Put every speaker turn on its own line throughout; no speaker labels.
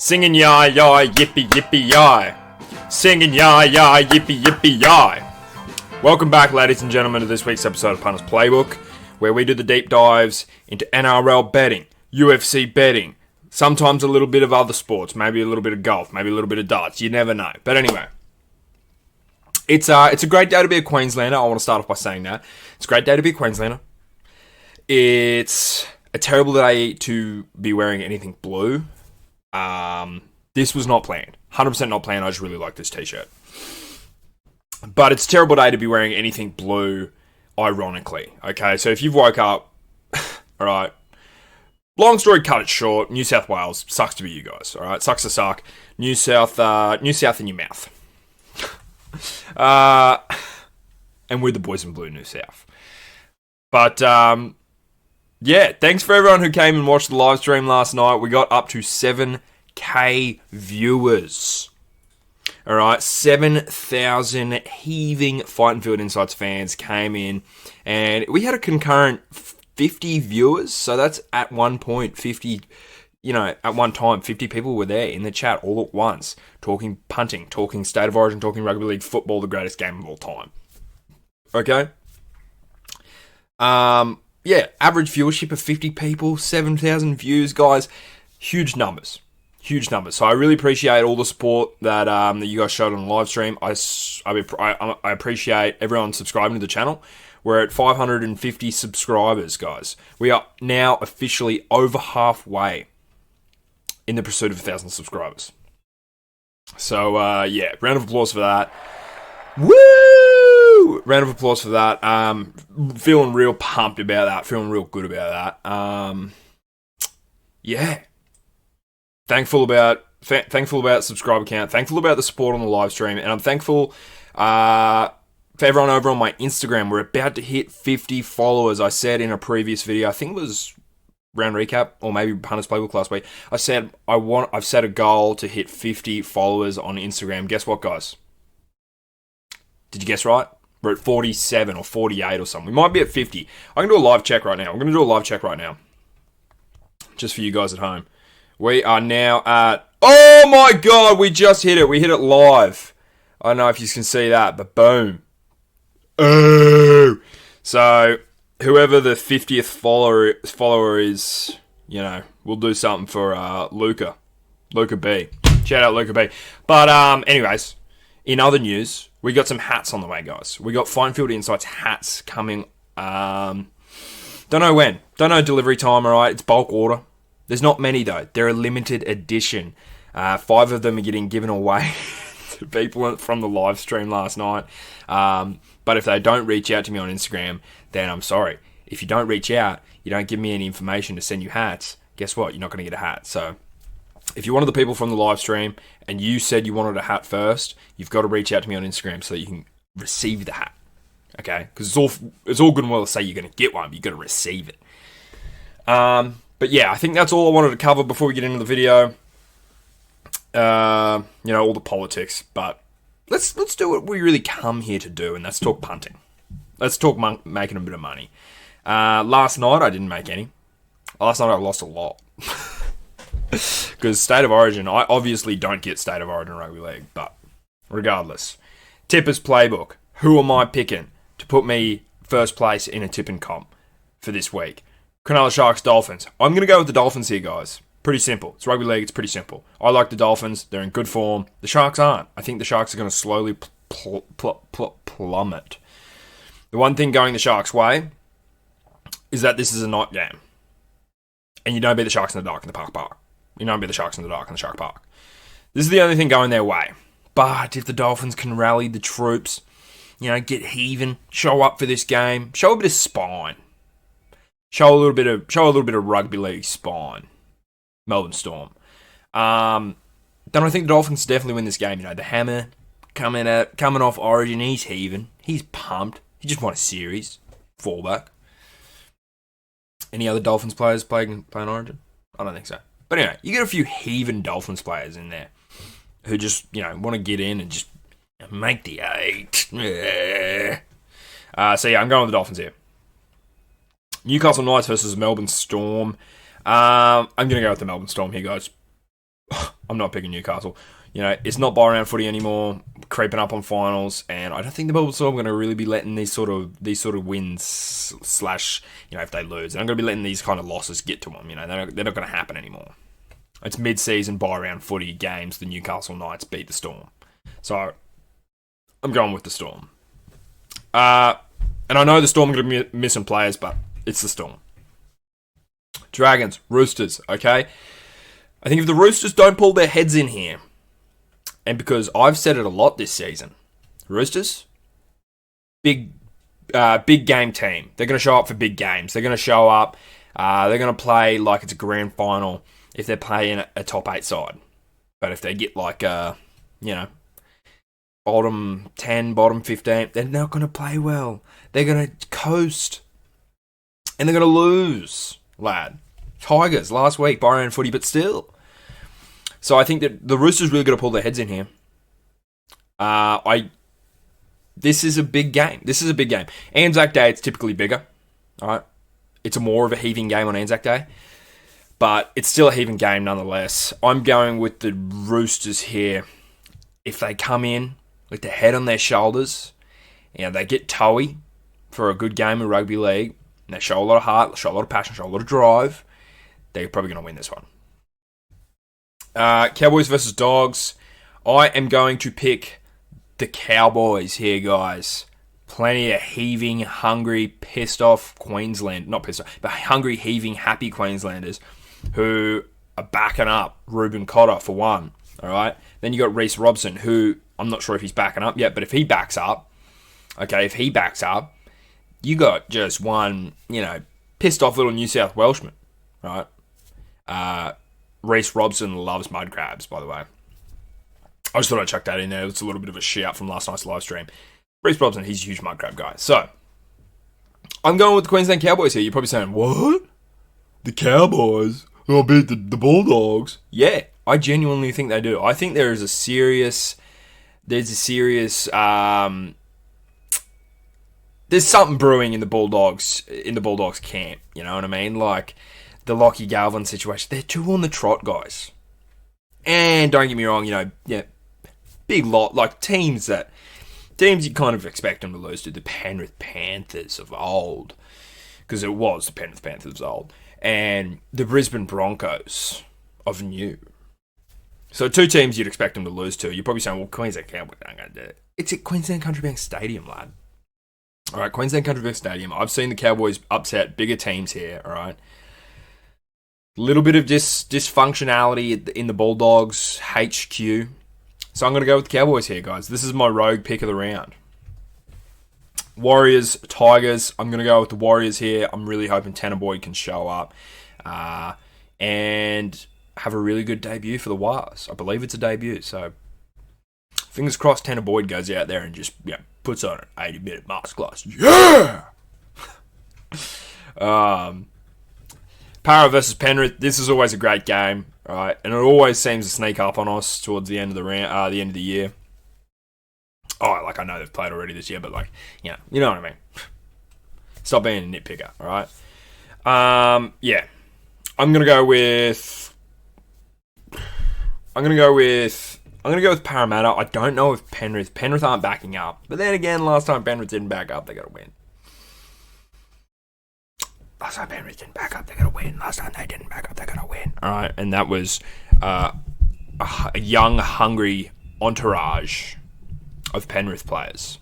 Singing yah yah yippee yippee yah. Singing yah yah yippee yippee yah. Welcome back, ladies and gentlemen, to this week's episode of Punters Playbook, where we do the deep dives into NRL betting, UFC betting, sometimes a little bit of other sports, maybe a little bit of golf, maybe a little bit of darts. You never know. But anyway, it's a great day to be a Queenslander. I want to start off by saying that it's a great day to be a Queenslander. It's a terrible day to be wearing anything blue. This was not planned. 100% not planned. I just really like this t-shirt. But it's a terrible day to be wearing anything blue, ironically. Okay, so if you've woke up, alright, long story cut it short, New South Wales, sucks to be you guys, alright? Sucks to suck. New South in your mouth. And we're the boys in blue, New South. But, yeah, thanks for everyone who came and watched the live stream last night. We got up to 7K viewers. Alright, 7,000 heaving Fight and Field Insights fans came in. And we had a concurrent 50 viewers. So that's at one point 50, at one time 50 people were there in the chat all at once. Talking punting, talking State of Origin, talking Rugby League football, the greatest game of all time. Okay? Yeah, average viewership of 50 people, 7,000 views, guys. Huge numbers. Huge numbers. So I really appreciate all the support that you guys showed on the live stream. I appreciate everyone subscribing to the channel. We're at 550 subscribers, guys. We are now officially over halfway in the pursuit of 1,000 subscribers. So, yeah, round of applause for that. Woo! Round of applause for that. Feeling real pumped about that. Feeling real good about that. Yeah. Thankful about subscriber count. Thankful about the support on the live stream. And I'm thankful for everyone over on my Instagram. We're about to hit 50 followers. I said in a previous video, I think it was round recap or maybe Punters Playbook last week. I said I've set a goal to hit 50 followers on Instagram. Guess what, guys? Did you guess right? We're at 47 or 48 or something. We might be at 50. I can do a live check right now. I'm going to do a live check right now. Just for you guys at home. We are now at... Oh my god, we just hit it. We hit it live. I don't know if you can see that, but boom. Oh! So, whoever the 50th follower is, we'll do something for Luca. Luca B. Shout out Luca B. But, anyways, in other news... We got some hats on the way, guys. We got Fight and Field Insights hats coming. Don't know when. Don't know delivery time, alright? It's bulk order. There's not many, though. They're a limited edition. 5 of them are getting given away to people from the live stream last night. But if they don't reach out to me on Instagram, then I'm sorry. If you don't reach out, you don't give me any information to send you hats, guess what? You're not going to get a hat. So... if you're one of the people from the live stream and you said you wanted a hat first, you've got to reach out to me on Instagram so that you can receive the hat. Okay? Because it's all good and well to say you're going to get one, but you've got to receive it. But yeah, I think that's all I wanted to cover before we get into the video. All the politics. But let's do what we really come here to do, and that's talk punting. Let's talk making a bit of money. Last night, I didn't make any. Last night, I lost a lot. Because State of Origin, I obviously don't get State of Origin Rugby League, but regardless. Tippers Playbook. Who am I picking to put me first place in a tipping comp for this week? Cronulla Sharks, Dolphins. I'm going to go with the Dolphins here, guys. Pretty simple. It's Rugby League, it's pretty simple. I like the Dolphins. They're in good form. The Sharks aren't. I think the Sharks are going to slowly plummet. The one thing going the Sharks' way is that this is a night game. And you don't beat the Sharks in the dark in the Park. You don't beat the Sharks in the dark in the Shark Park. This is the only thing going their way. But if the Dolphins can rally the troops, get heaving, show up for this game, show a bit of spine, show a little bit of Rugby League spine, Melbourne Storm. Then I think the Dolphins definitely win this game. The Hammer coming off Origin, he's heaving, he's pumped. He just won a series, fallback. Any other Dolphins players playing Origin? I don't think so. But anyway, you get a few heaving Dolphins players in there who just, want to get in and just make the 8. So yeah, I'm going with the Dolphins here. Newcastle Knights versus Melbourne Storm. I'm going to go with the Melbourne Storm here, guys.
I'm not picking Newcastle. It's not buy-round footy anymore, creeping up on finals, and I don't think the Melbourne Storm are going to really be letting these sort of wins slash, if they lose, they're not going to be letting these kind of losses get to them. They're not going to happen anymore. It's mid-season buy-round footy games. The Newcastle Knights beat the Storm, so I'm going with the Storm. And I know the Storm are going to be missing players, but it's the Storm. Dragons, Roosters, okay? I think if the Roosters don't pull their heads in here, and because I've said it a lot this season, Roosters, big game team. They're going to show up for big games. They're going to show up. They're going to play like it's a grand final if they're playing a top 8 side. But if they get like bottom 10, bottom 15, they're not going to play well. They're going to coast. And they're going to lose, lad. Tigers last week, buy-round footy, but still. So I think that the Roosters really got to pull their heads in here. This is a big game. Anzac Day, it's typically bigger. All right, it's more of a heaving game on Anzac Day, but it's still a heaving game nonetheless. I'm going with the Roosters here. If they come in with their head on their shoulders, they get toey for a good game of rugby league, and they show a lot of heart, show a lot of passion, show a lot of drive, they're probably going to win this one. Cowboys versus Dogs. I am going to pick the Cowboys here, guys. Plenty of heaving, hungry, pissed off Queensland. Not pissed off, but hungry, heaving, happy Queenslanders who are backing up Reuben Cotter for one. All right. Then you got Reece Robson, who I'm not sure if he's backing up yet, but if he backs up, you got just one, pissed off little New South Welshman, right? Reece Robson loves mud crabs, by the way. I just thought I'd chuck that in there. It's a little bit of a shout from last night's live stream. Reece Robson, he's a huge mud crab guy. So, I'm going with the Queensland Cowboys here. You're probably saying, what? The Cowboys? They'll beat the Bulldogs? Yeah, I genuinely think they do. I think there's something brewing in the Bulldogs camp. You know what I mean? Like the Lockie Galvin situation. They're 2 on the trot, guys. And don't get me wrong, big lot, like teams you kind of expect them to lose to, the Penrith Panthers of old, because it was the Penrith Panthers of old, and the Brisbane Broncos of new. So 2 teams you'd expect them to lose to. You're probably saying, well, Queensland Cowboys aren't going to do it. It's at Queensland Country Bank Stadium, lad. All right, Queensland Country Bank Stadium. I've seen the Cowboys upset bigger teams here, all right? Little bit of dysfunctionality in the Bulldogs HQ. So I'm going to go with the Cowboys here, guys. This is my rogue pick of the round. Warriors, Tigers. I'm going to go with the Warriors here. I'm really hoping Tanner Boyd can show up and have a really good debut for the Wars. I believe it's a debut, so fingers crossed Tanner Boyd goes out there and just puts on an 80-minute masterclass. Yeah! Para versus Penrith. This is always a great game, right? And it always seems to sneak up on us towards the end of the round, the end of the year. Oh, I know they've played already this year, but you know what I mean. Stop being a nitpicker, all right? I'm gonna go with Parramatta. I don't know if Penrith aren't backing up, but then again, last time Penrith didn't back up, they got to win. Last time Penrith didn't back up, they got to win. Last time they didn't back up, they got to win. All right, and that was a young, hungry entourage of Penrith players,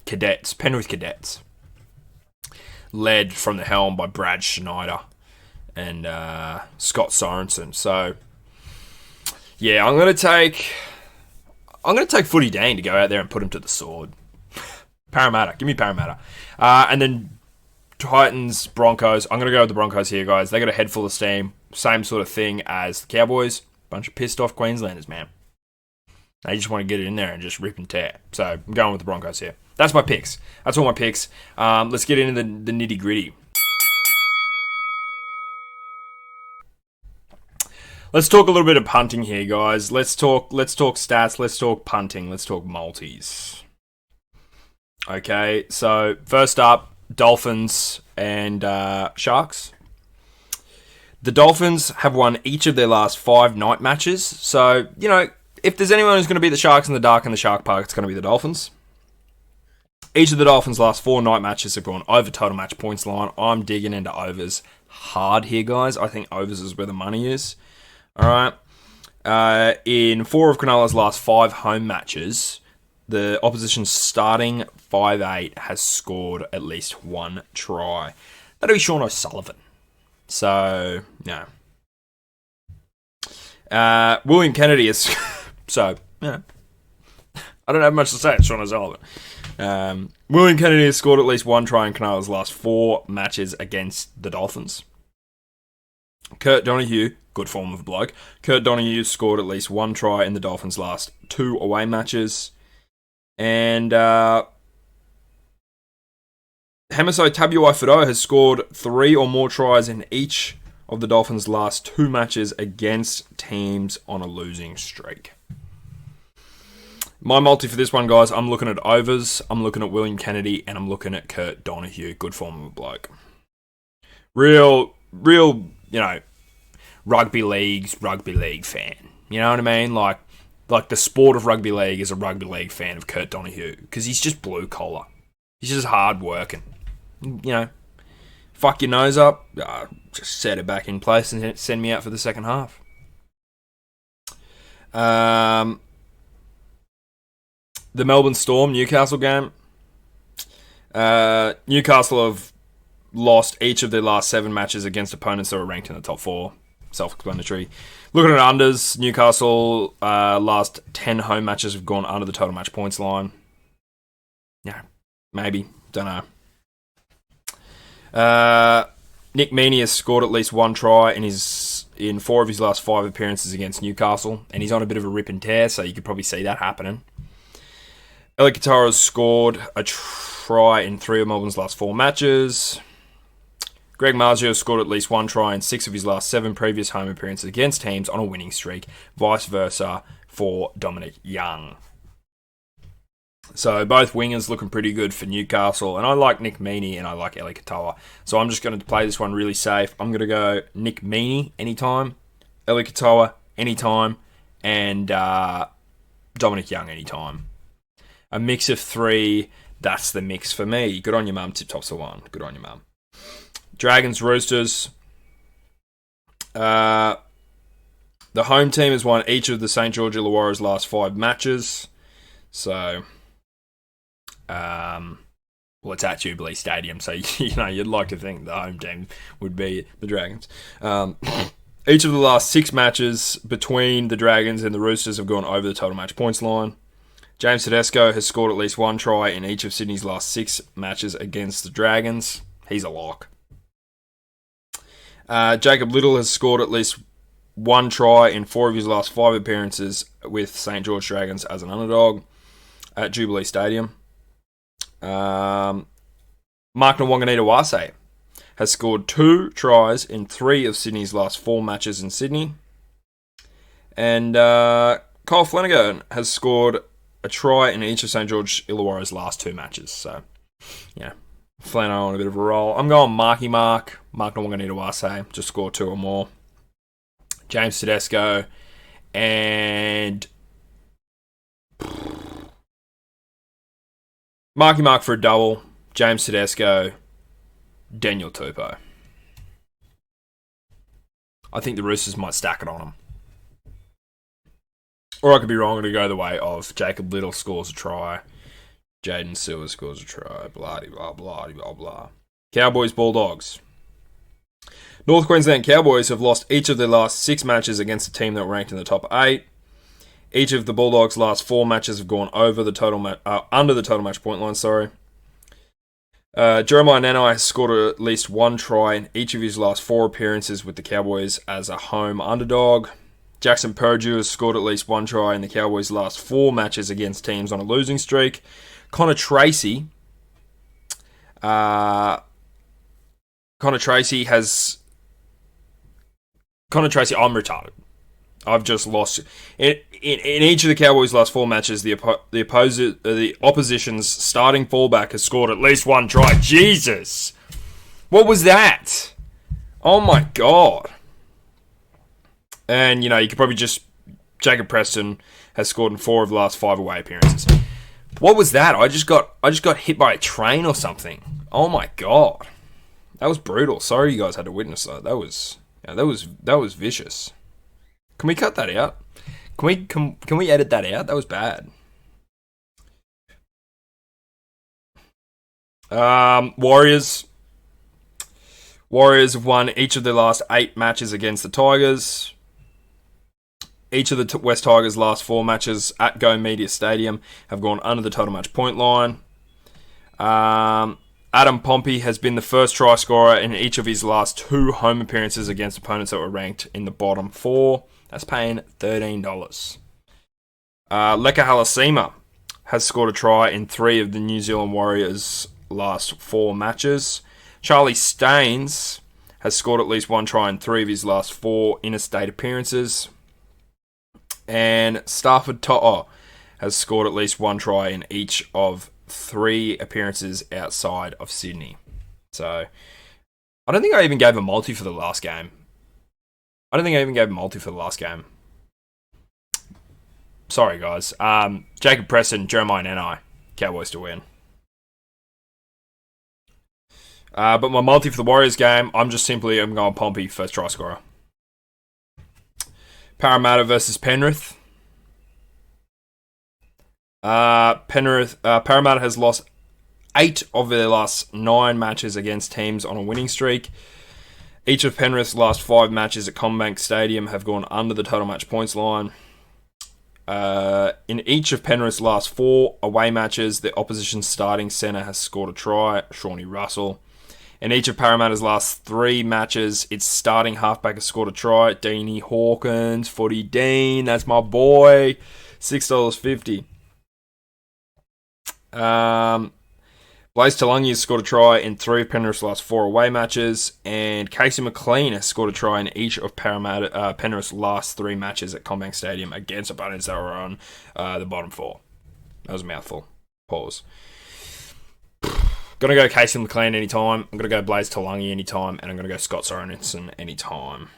Penrith cadets, led from the helm by Brad Schneider and Scott Sorensen. So, yeah, I'm gonna take Footy Dane to go out there and put him to the sword. Parramatta, give me Parramatta, and then Titans, Broncos. I'm going to go with the Broncos here, guys. They got a head full of steam. Same sort of thing as the Cowboys. Bunch of pissed off Queenslanders, man. They just want to get it in there and just rip and tear. So I'm going with the Broncos here. That's my picks. That's all my picks. Let's get into the nitty gritty. Let's talk a little bit of punting here, guys. Let's talk stats. Let's talk punting. Let's talk multis. Okay, so first up, Dolphins and Sharks.
The Dolphins have won each of their last 5 night matches. So, if there's anyone who's going to beat the Sharks in the dark in the Shark Park, it's going to be the Dolphins. Each of the Dolphins' last 4 night matches have gone over total match points line. I'm digging into overs hard here, guys. I think overs is where the money is. All right. In 4 of Cronulla's last 5 home matches, the opposition's starting 5'8" has scored at least 1 try. That'll be Sean O'Sullivan. So, William Kennedy is... So, I don't have much to say. It's Sean O'Sullivan. William Kennedy has scored at least 1 try in Cronulla's last 4 matches against the Dolphins. Kurt Donahue, good form of bloke. Kurt Donahue scored at least 1 try in the Dolphins' last 2 away matches. And Hemiso Tabuai-Fidow has scored 3 or more tries in each of the Dolphins' last 2 matches against teams on a losing streak. My multi for this one, guys, I'm looking at overs, I'm looking at William Kennedy, and I'm looking at Kurt Donahue. Good form of a bloke. Real, rugby league fan. You know what I mean? Like the sport of rugby league is a rugby league fan of Kurt Donahue because he's just blue collar. He's just hard working. Fuck your nose up, just set it back in place and send me out for the second half. The Melbourne Storm Newcastle game. Newcastle have lost each of their last 7 matches against opponents that were ranked in the top 4. Self-explanatory. Looking at unders, Newcastle last 10 home matches have gone under the total match points line. Yeah, maybe. Don't know. Nick Meaney has scored at least 1 try in 4 of his last 5 appearances against Newcastle, and he's on a bit of a rip and tear, so you could probably see that happening. Eli Katara has scored a try in 3 of Melbourne's last 4 matches. Greg Marzio has scored at least 1 try in 6 of his last 7 previous home appearances against teams on a winning streak. Vice versa for Dominic Young. So both wingers looking pretty good for Newcastle. And I like Nick Meaney and I like Eli Katoa. So I'm just going to play this one really safe. I'm going to go Nick Meaney anytime, Eli Katoa anytime, and Dominic Young anytime. A mix of 3, that's the mix for me. Good on your mum, Tip Tops for 1. Good on your mum. Dragons, Roosters. The home team has won each of the St. George Illawarra's last 5 matches. So, it's at Jubilee Stadium, so you'd like to think the home team would be the Dragons. Each of the last 6 matches between the Dragons and the Roosters have gone over the total match points line. James Tedesco has scored at least 1 try in each of Sydney's last 6 matches against the Dragons. He's a lock. Jacob Little has scored at least 1 try in 4 of his last 5 appearances with St. George Dragons as an underdog at Jubilee Stadium. Mark Nwanganita-Wase has scored 2 tries in 3 of Sydney's last 4 matches in Sydney. And Kyle Flanagan has scored a try in each of St. George Illawarra's last 2 matches. So, Flano on a bit of a roll. I'm going Mark Nwanganita-Wase, just score 2 or more. James Tedesco, and Mark for a double. James Tedesco, Daniel Tupou. I think the Roosters might stack it on them. Or I could be wrong and go the way of Jacob Little scores a try, Jaden Sewer scores a try, blah, blah, blah, blah, blah. Cowboys, Bulldogs. North Queensland Cowboys have lost each of their last 6 matches against a team that were ranked in the top 8. Each of the Bulldogs' last 4 matches have gone over the total under the total match point line. Jeremiah Nanai has scored at least 1 try in each of his last 4 appearances with the Cowboys as a home underdog. Jackson Purdue has scored at least 1 try in the Cowboys' last 4 matches against teams on a losing streak. Connor Tracy I'm retarded. I've just lost. In each of the Cowboys' last 4 matches, the opposition's starting fullback has scored at least 1 try. Jesus! What was that? Oh my God.
And, you could probably just... Jacob Preston has scored in 4 of the last 5 away appearances. What was that? I just got hit by a train or something. Oh my god. That was brutal. Sorry you guys had to witness that. That was vicious. Can we cut that out? Can we edit that out? That was bad. Warriors have won each of their last 8 matches against the Tigers. Each of the West Tigers' last 4 matches at Go Media Stadium have gone under the total match point line. Adam Pompey has been the first try scorer in each of his last 2 home appearances against opponents that were ranked in the bottom 4. That's paying $13. Leka Halasima has scored a try in 3 of the New Zealand Warriors' last 4 matches. Charlie Staines has scored at least 1 try in 3 of his last 4 interstate appearances. And Stafford To'o has scored at least 1 try in each of 3 appearances outside of Sydney. So, I don't think I even gave a multi for the last game. Sorry, guys. Jacob Preston, Jeremiah Nanai, Cowboys to win. But my multi for the Warriors game, I'm going Pompey, first try scorer. Parramatta versus Penrith. Parramatta has lost 8 of their last 9 matches against teams on a winning streak. Each of Penrith's last 5 matches at CommBank Stadium have gone under the total match points line. In each of Penrith's last 4 away matches, the opposition's starting centre has scored a try, Shawnee Russell. In each of Parramatta's last 3 matches, its starting halfback has scored a try, Deanie Hawkins, Footy Dean, that's my boy, $6.50. Blaze Talangi has scored a try in 3 of Penrith's last 4 away matches, and Casey McLean has scored a try in each of Penrith's last 3 matches at CommBank Stadium against opponents that were on the bottom 4. That was a mouthful. Pause. Gonna go Casey McLean anytime. I'm gonna go Blaze Talangi anytime, and I'm gonna go Scott Sorensen anytime.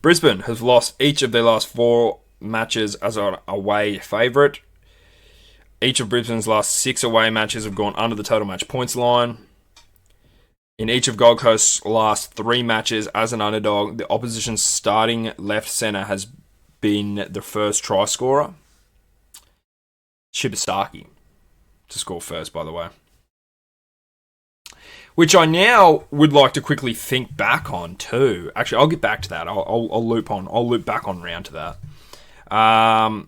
Brisbane has lost each of their last 4 matches as an away favourite. Each of Brisbane's last 6 away matches have gone under the total match points line. In each of Gold Coast's last 3 matches as an underdog, the opposition's starting left centre has been the first try scorer. Shibasaki to score first, by the way. Which I now would like to quickly think back on too. Actually, I'll get back to that. I'll loop back on round to that.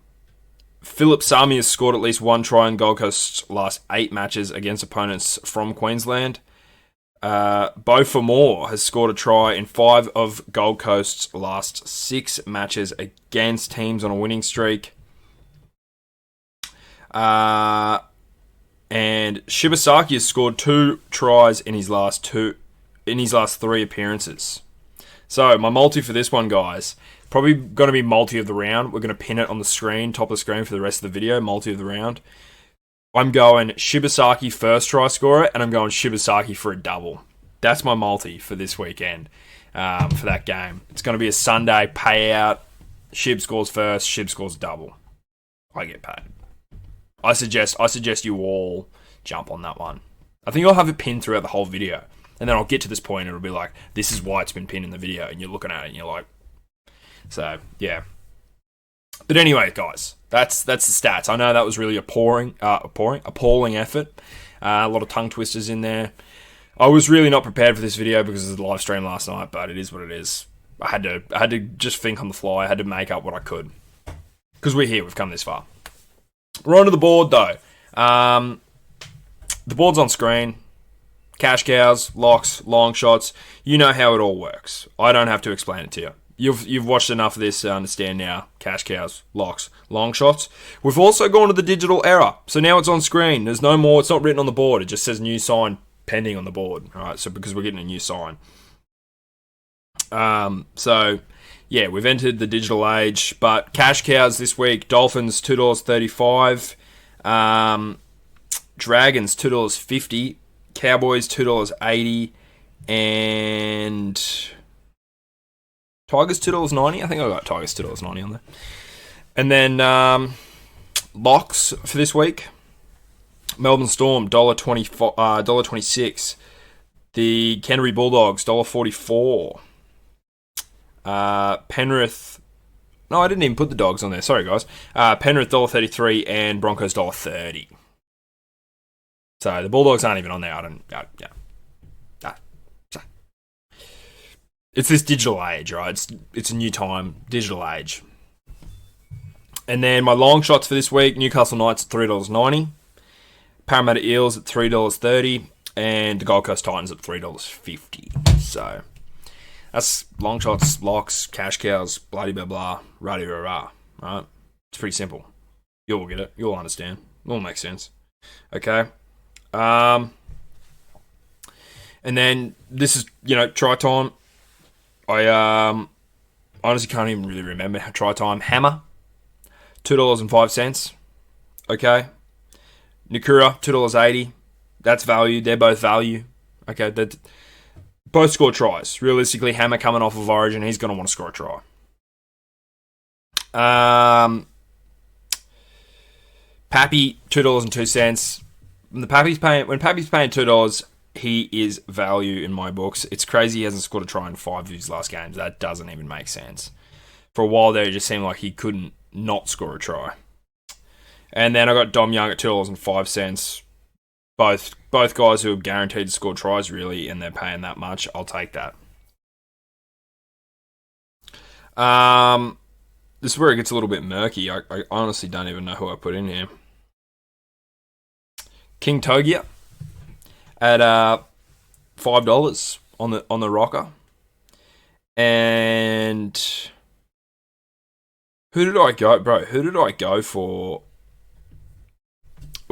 Philip Sami has scored at least 1 try in Gold Coast's last 8 matches against opponents from Queensland. Beau Fermor has scored a try in 5 of Gold Coast's last 6 matches against teams on a winning streak. And Shibasaki has scored 2 tries in his last 3 appearances. So my multi for this one, guys, probably going to be multi of the round. We're going to pin it on the screen, top of the screen for the rest of the video. Multi of the round. I'm going Shibasaki first try scorer, and I'm going Shibasaki for a double. That's my multi for this weekend. For that game, it's going to be a Sunday payout. Shib scores first. Shib scores double. I get paid. I suggest you all jump on that one. I think I'll have it pinned throughout the whole video. And then I'll get to this point and it'll be like, this is why it's been pinned in the video. And you're looking at it and you're like... So, yeah. But anyway, guys, that's the stats. I know that was really appalling effort. A lot of tongue twisters in there. I was really not prepared for this video because of the live stream last night, but it is what it is. I had to just think on the fly. I had to make up what I could. Because we're here. We've come this far. We're onto the board, though. The board's on screen. Cash cows, locks, long shots. You know how it all works. I don't have to explain it to you. You've watched enough of this to understand now. Cash cows, locks, long shots. We've also gone to the digital era. So now it's on screen. There's no more. It's not written on the board. It just says new sign pending on the board. All right, so because we're getting a new sign. So... yeah, we've entered the digital age, but cash cows this week, Dolphins $2.35, Dragons $2.50, Cowboys $2.80, And Tigers $2.90. I think I got Tigers $2.90 on there. And then locks for this week. Melbourne Storm $1.26. The Canterbury Bulldogs $1.44. Penrith. No, I didn't even put the Dogs on there. Sorry, guys. Penrith $1.33 and Broncos $1.30. So the Bulldogs aren't even on there. It's this digital age, right? It's a new time, digital age. And then my long shots for this week: Newcastle Knights at $3.90, Parramatta Eels at $3.30, and the Gold Coast Titans at $3.50. So that's long shots, locks, cash cows, bloody blah blah, rah rah rah. Right? It's pretty simple. You'll get it. You'll understand. It all makes sense. Okay. And then this is try time. I honestly can't even really remember try time. Hammer, $2.05. Okay. Nakura, $2.80. That's value. They're both value. Okay. Both score tries. Realistically, Hammer coming off of Origin, he's going to want to score a try. Pappy, $2.02. When Pappy's paying $2, he is value in my books. It's crazy he hasn't scored a try in 5 of his last games. That doesn't even make sense. For a while there, it just seemed like he couldn't not score a try. And then I got Dom Young at $2.05. Both guys who are guaranteed to score tries, really, and they're paying that much. I'll take that. This is where it gets a little bit murky. I honestly don't even know who I put in here. King Togia at $5 on the rocker. And who did I go, bro? Who did I go for?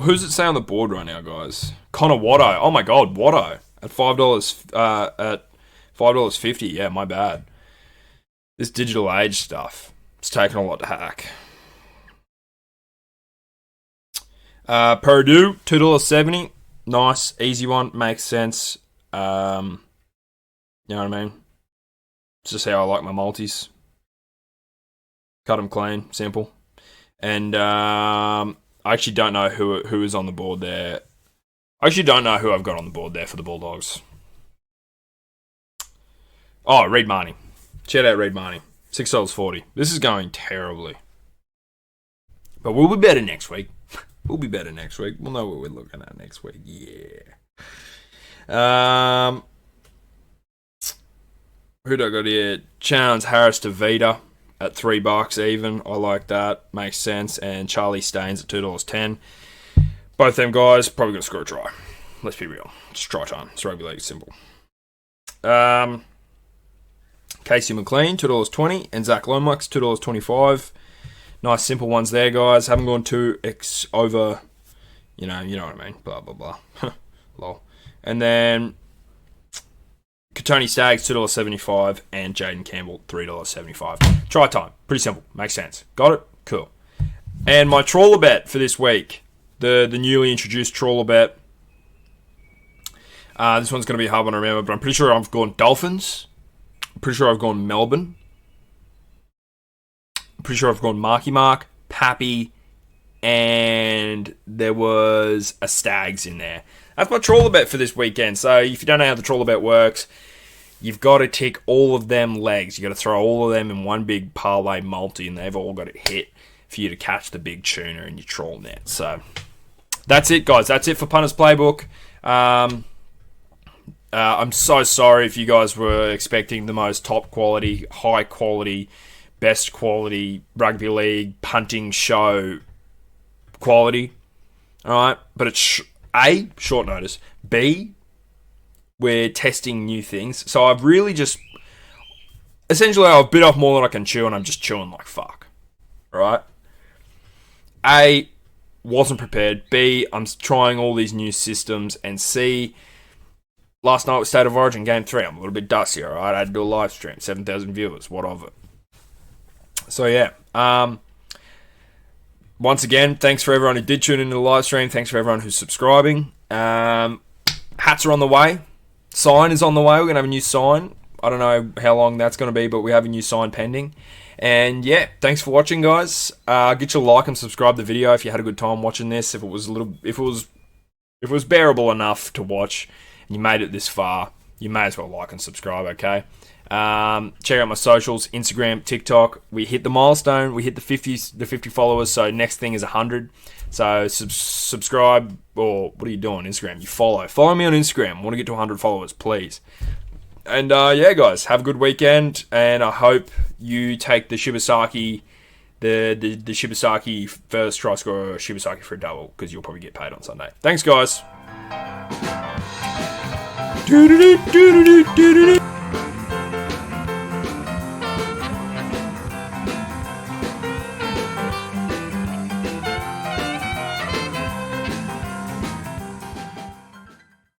Who's it say on the board right now, guys? Connor Watto. Oh my god, Watto at $5 at $5.50. Yeah, my bad. This digital age stuff, it's taken a lot to hack. Purdue, $2.70. Nice, easy one, makes sense. You know what I mean? It's just how I like my multis. Cut them clean, simple. And I actually don't know who is on the board there. I actually don't know who I've got on the board there for the Bulldogs. Oh, Reed Marnie. Shout out Reed Marnie. $6.40. This is going terribly. But we'll be better next week. We'll be better next week. We'll know what we're looking at next week. Yeah. Who do I got here? Chance Harris to Vita at $3 even. I like that. Makes sense. And Charlie Staines at $2.10. Both them guys probably going to score a try. Let's be real. It's try time. It's rugby league. It's simple. Casey McLean, $2.20. And Zach Lomax, $2.25. Nice simple ones there, guys. Haven't gone too over, you know what I mean. Blah, blah, blah. Lol. And then Katoni Staggs, $2.75. And Jaden Campbell, $3.75. Try time. Pretty simple. Makes sense. Got it? Cool. And my trawler bet for this week. The newly introduced trawler bet. This one's going to be a hard one to remember, but I'm pretty sure I've gone Dolphins. I'm pretty sure I've gone Melbourne. I'm pretty sure I've gone Marky Mark, Pappy, and there was a Stags in there. That's my trawler bet for this weekend. So if you don't know how the trawler bet works, you've got to tick all of them legs. You've got to throw all of them in one big parlay multi, and they've all got to hit for you to catch the big tuna in your trawl net. So that's it, guys. That's it for Punters Playbook. I'm so sorry if you guys were expecting the most top quality, high quality, best quality rugby league punting show quality. All right, but it's A, short notice. B, we're testing new things. So I've really just essentially I've bit off more than I can chew, and I'm just chewing like fuck. All right. A, wasn't prepared. B, I'm trying all these new systems. And C, last night was State of Origin Game 3. I'm a little bit dusty, all right? I had to do a live stream. 7,000 viewers. What of it? So, yeah. Once again, thanks for everyone who did tune into the live stream. Thanks for everyone who's subscribing. Hats are on the way. Sign is on the way. We're going to have a new sign. I don't know how long that's going to be, but we have a new sign pending. And yeah, thanks for watching, guys. Get your like and subscribe to the video if you had a good time watching this. If it was bearable enough to watch, and you made it this far, you may as well like and subscribe. Okay. Check out my socials, Instagram, TikTok. We hit the milestone. We hit the 50 followers. So next thing is 100. So subscribe, or what are you doing? Instagram. You follow me on Instagram. I want to get to 100 followers, please. And yeah, guys, have a good weekend, and I hope you take the Shibasaki, the Shibasaki first try scorer, or Shibasaki for a double, because you'll probably get paid on Sunday. Thanks, guys.